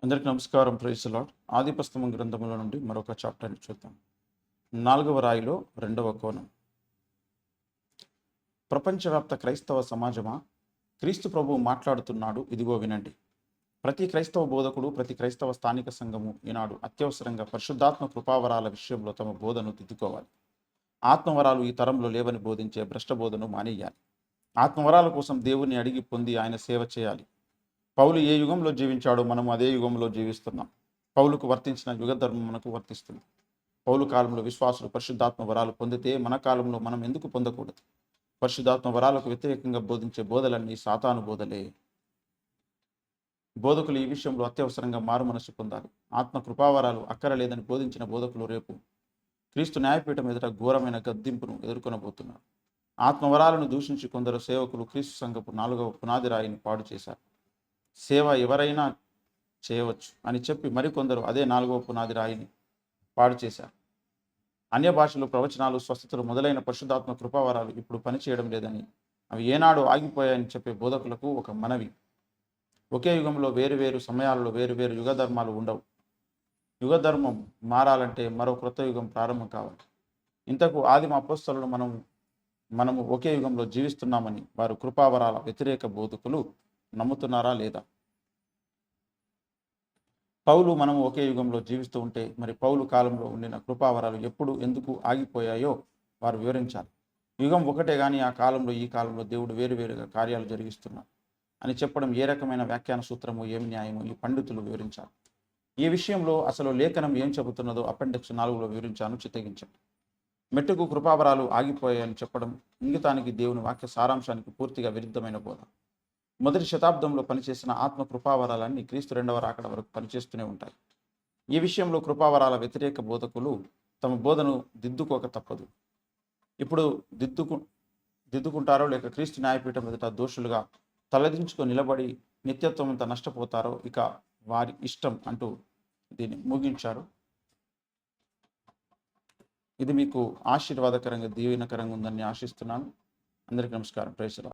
అందరికీ నమస్కారం. Praise the lord. ఆదిపుస్తకం గ్రంథములో నుండి మరొక చాప్టర్ని చూద్దాం. 4వ రాయిలో 2వ కోణం. ప్రపంచవ్యాప్త క్రైస్తవ సమాజమా, క్రీస్తు ప్రభువు మాట్లాడుతున్నాడు, ఇదిగో వినండి. ప్రతి క్రైస్తవ బోధకుడు, ప్రతి క్రైస్తవ స్థానిక సంఘము ఈనాడు అత్యవసరంగా పరిశుద్ధాత్మ కృపావరాల విషయంలో తమ బోధను దిద్దుకోవాలి. ఆత్మవరాలు ఈ తరంలో లేవని బోధించే భ్రష్ట బోధను మానేయాలి. ఆత్మవరాల కోసం దేవుని అడిగి పొంది ఆయన సేవ చేయాలి. పౌలు ఏ యుగంలో జీవించాడో మనం అదే యుగంలో జీవిస్తున్నాం. పౌలుకు వర్తించిన యుగ ధర్మం మనకు వర్తిస్తుంది. పౌలు కాలంలో విశ్వాసులు పరిశుద్ధాత్మ వరాలు పొందితే మన కాలంలో మనం ఎందుకు పొందకూడదు? పరిశుద్ధాత్మ వరాలకు వ్యతిరేకంగా బోధించే బోధలన్నీ సాతాను బోధలే. బోధకులు ఈ విషయంలో అత్యవసరంగా మారు మనసు పొందాలి. ఆత్మ కృపావరాలు అక్కరలేదని బోధించిన బోధకులు రేపు క్రీస్తు న్యాయపీఠం ఎదుట ఘోరమైన గద్దింపును ఎదుర్కొనబోతున్నారు. ఆత్మవరాలను దూషించి కొందరు సేవకులు క్రీస్తు సంఘపు 4వ పునాది రాయిని పాడు చేశారు. సేవ ఎవరైనా చేయవచ్చు అని చెప్పి మరికొందరు అదే 4వ పునాది రాయిని పాడు చేశారు. అన్య భాషలు, ప్రవచనాలు, స్వస్థతలు మొదలైన పరిశుద్ధాత్మ కృపావరాలు ఇప్పుడు పనిచేయడం లేదని, అవి ఏనాడు ఆగిపోయాయని చెప్పే బోధకులకు ఒక మనవి. ఒకే యుగంలో వేరువేరు సమయాలలో వేరువేరు యుగ ధర్మాలు ఉండవు. యుగ ధర్మం మారాలంటే మరో క్రొత్త యుగం ప్రారంభం కావాలి. ఇంతకు ఆదిమ అపోస్తలులు మనము ఒకే యుగంలో జీవిస్తున్నామని వారు కృపావరాల వ్యతిరేక బోధకులు నమ్ముతున్నారా లేదా? పౌలు మనము ఒకే యుగంలో జీవిస్తూ ఉంటే మరి పౌలు కాలంలో ఉండిన కృపావరాలు ఎప్పుడు ఎందుకు ఆగిపోయాయో వారు వివరించాలి. యుగం ఒకటే కానీ ఆ కాలంలో ఈ కాలంలో దేవుడు వేరువేరుగా కార్యాలు జరిగిస్తున్నారు అని చెప్పడం ఏ రకమైన వ్యాఖ్యాన సూత్రము, ఏమి న్యాయము ఈ పండితులు వివరించాలి. ఈ విషయంలో అసలు లేఖనం ఏం చెబుతున్నదో అపెండిక్స్ 4లో వివరించాను, చిత్తగించండి. మెట్టుకు కృపావరాలు ఆగిపోయాయని చెప్పడం ఇంగితానికి దేవుని వాక్య సారాంశానికి పూర్తిగా విరుద్ధమైన బోధ. మొదటి శతాబ్దంలో పనిచేసిన ఆత్మ కృపావరాలన్నీ క్రీస్తు 2వ రాకడ వరకు పనిచేస్తూనే ఉంటాయి. ఈ విషయంలో కృపావరాల వ్యతిరేక బోధకులు తమ బోధను దిద్దుకోక తప్పదు. ఇప్పుడు దిద్దుకుంటారో లేక క్రీస్తు న్యాయపీఠం ఎదుట దోషులుగా తలదించుకొని నిలబడి నిత్యత్వం అంతా నష్టపోతారో ఇక వారి ఇష్టం అంటూ దీన్ని ముగించారు. ఇది మీకు ఆశీర్వాదకరంగా, దీవెనకరంగా ఉందని ఆశిస్తున్నాను. అందరికీ నమస్కారం. Praise the lord.